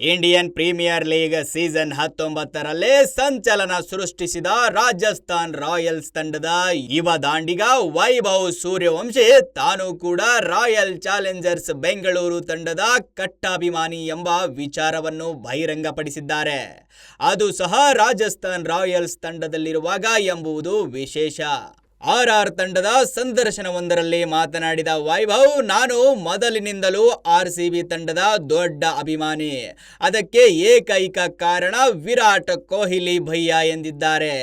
Indian premier league season 19ರಲ್ಲಿ ಸಂಚಲನ ಸೃಷ್ಟಿಸಿದ Rajasthan Royals ತಂಡದ ಯುವ ದಾಂಡಿಗ ವೈಭವ್ ಸೂರ್ಯವಂಶಿ ತಾನು ಕೂಡ ರಾಯಲ್ ಚಾಲೆಂಜರ್ಸ್ ಬೆಂಗಳೂರು ತಂಡದ ಕಟ್ಟಾಭಿಮಾನಿ ಎಂಬ ವಿಚಾರವನ್ನು ಬಹಿರಂಗಪಡಿಸಿದ್ದಾರೆ. ಅದು ಸಹ ರಾಜಸ್ಥಾನ್ ರಾಯಲ್ಸ್ ತಂಡದಲ್ಲಿರುವಾಗ ಎಂಬುದು ವಿಶೇಷ. ಆರ್ಆರ್ ತಂಡದ ಸಂದರ್ಶನವೊಂದರಲ್ಲಿ ಮಾತನಾಡಿದ ವೈಭವ್, ನಾನು ಮೊದಲಿನಿಂದಲೂ ಆರ್ಸಿಬಿ ತಂಡದ ದೊಡ್ಡ ಅಭಿಮಾನಿ. ಅದಕ್ಕೆ ಏಕೈಕ ಕಾರಣ ವಿರಾಟ್ ಕೊಹ್ಲಿ ಭಯ್ಯ ಎಂದಿದ್ದಾರೆ.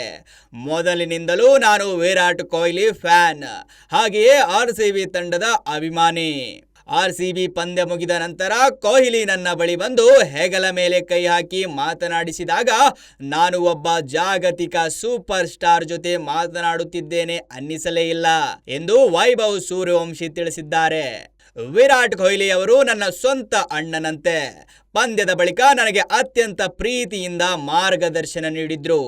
ಮೊದಲಿನಿಂದಲೂ ನಾನು ವಿರಾಟ್ ಕೊಹ್ಲಿ ಫ್ಯಾನ್, ಹಾಗೆಯೇ ಆರ್ಸಿಬಿ ತಂಡದ ಅಭಿಮಾನಿ. ಆರ್ಸಿಬಿ ಪಂದ್ಯ ಮುಗಿದ ನಂತರ ಕೊಹ್ಲಿ ನನ್ನ ಬಳಿ ಬಂದು ಹೆಗಲ ಮೇಲೆ ಕೈ ಹಾಕಿ ಮಾತನಾಡಿಸಿದಾಗ ನಾನು ಒಬ್ಬ ಜಾಗತಿಕ ಸೂಪರ್ ಸ್ಟಾರ್ ಜೊತೆ ಮಾತನಾಡುತ್ತಿದ್ದೇನೆ ಅನ್ನಿಸಲೇ ಇಲ್ಲ ಎಂದು ವೈಭವ್ ಸೂರ್ಯವಂಶಿ ತಿಳಿಸಿದ್ದಾರೆ. ವಿರಾಟ್ ಕೊಹ್ಲಿ ಅವರು ನನ್ನ ಸ್ವಂತ ಅಣ್ಣನಂತೆ. ಪಂದ್ಯದ ಬಳಿಕ ನನಗೆ ಅತ್ಯಂತ ಪ್ರೀತಿಯಿಂದ ಮಾರ್ಗದರ್ಶನ ನೀಡಿದ್ರು.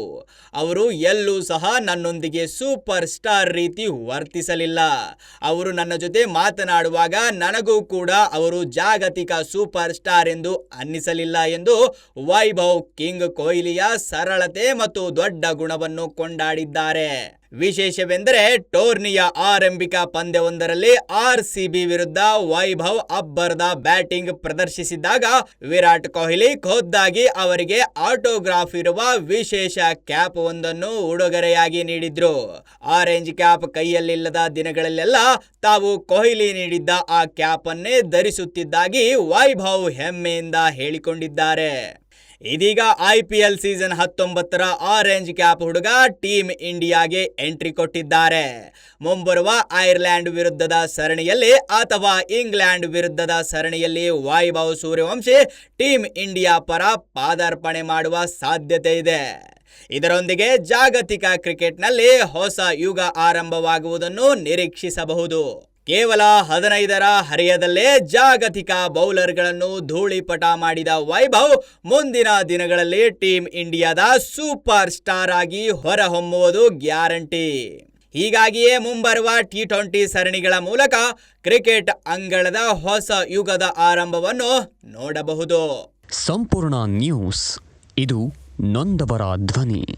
ಅವರು ಎಲ್ಲೂ ಸಹ ನನ್ನೊಂದಿಗೆ ಸೂಪರ್ ಸ್ಟಾರ್ ರೀತಿ ವರ್ತಿಸಲಿಲ್ಲ. ಅವರು ನನ್ನ ಜೊತೆ ಮಾತನಾಡುವಾಗ ನನಗೂ ಕೂಡ ಅವರು ಜಾಗತಿಕ ಸೂಪರ್ ಸ್ಟಾರ್ ಎಂದು ಅನ್ನಿಸಲಿಲ್ಲ ಎಂದು ವೈಭವ್ ಕಿಂಗ್ ಕೊಹ್ಲಿಯ ಸರಳತೆ ಮತ್ತು ದೊಡ್ಡ ಗುಣವನ್ನು ಕೊಂಡಾಡಿದ್ದಾರೆ. ವಿಶೇಷವೆಂದರೆ ಟೂರ್ನಿಯ ಆರಂಭಿಕ ಪಂದ್ಯವೊಂದರಲ್ಲಿ ಆರ್ಸಿಬಿ ವಿರುದ್ಧ ವೈಭವ್ ಅಬ್ಬರದ ಬ್ಯಾಟಿಂಗ್ ಪ್ರದರ್ಶಿಸಿದಾಗ ವಿರಾಟ್ ಕೊಹ್ಲಿ ಖುದ್ದಾಗಿ ಅವರಿಗೆ ಆಟೋಗ್ರಾಫ್ ಇರುವ ವಿಶೇಷ ಕ್ಯಾಪ್ ಒಂದನ್ನು ಉಡುಗೊರೆಯಾಗಿ ನೀಡಿದ್ರು. ಆರೆಂಜ್ ಕ್ಯಾಪ್ ಕೈಯಲ್ಲಿಲ್ಲದ ದಿನಗಳಲ್ಲೆಲ್ಲ ತಾವು ಕೊಹ್ಲಿ ನೀಡಿದ್ದ ಆ ಕ್ಯಾಪ್ ಅನ್ನೇ ಧರಿಸುತ್ತಿದ್ದಾಗಿ ವೈಭವ್ ಹೆಮ್ಮೆಯಿಂದ ಹೇಳಿಕೊಂಡಿದ್ದಾರೆ. ಇದೀಗ IPL ಸೀಸನ್ 19ರ ಆರೆಂಜ್ ಕ್ಯಾಪ್ ಹುಡುಗ ಟೀಮ್ ಇಂಡಿಯಾಗೆ ಎಂಟ್ರಿ ಕೊಟ್ಟಿದ್ದಾರೆ. ಮುಂಬರುವ ಐರ್ಲೆಂಡ್ ವಿರುದ್ಧದ ಸರಣಿಯಲ್ಲಿ ಅಥವಾ ಇಂಗ್ಲೆಂಡ್ ವಿರುದ್ಧದ ಸರಣಿಯಲ್ಲಿ ವೈಭವ್ ಸೂರ್ಯವಂಶಿ ಟೀಮ್ ಇಂಡಿಯಾ ಪರ ಪಾದಾರ್ಪಣೆ ಮಾಡುವ ಸಾಧ್ಯತೆ ಇದೆ. ಇದರೊಂದಿಗೆ ಜಾಗತಿಕ ಕ್ರಿಕೆಟ್ನಲ್ಲಿ ಹೊಸ ಯುಗ ಆರಂಭವಾಗುವುದನ್ನು ನಿರೀಕ್ಷಿಸಬಹುದು. ಕೇವಲ 15ರ ಹರೆಯದಲ್ಲೇ ಜಾಗತಿಕ ಬೌಲರ್ಗಳನ್ನು ಧೂಳಿಪಟ ಮಾಡಿದ ವೈಭವ್ ಮುಂದಿನ ದಿನಗಳಲ್ಲಿ ಟೀಮ್ ಇಂಡಿಯಾದ ಸೂಪರ್ ಸ್ಟಾರ್ ಆಗಿ ಹೊರಹೊಮ್ಮುವುದು ಗ್ಯಾರಂಟಿ. ಹೀಗಾಗಿಯೇ ಮುಂಬರುವ T20 ಸರಣಿಗಳ ಮೂಲಕ ಕ್ರಿಕೆಟ್ ಅಂಗಳದ ಹೊಸ ಯುಗದ ಆರಂಭವನ್ನು ನೋಡಬಹುದು. ಸಂಪೂರ್ಣ ನ್ಯೂಸ್, ಇದು ನೊಂದವರ ಧ್ವನಿ.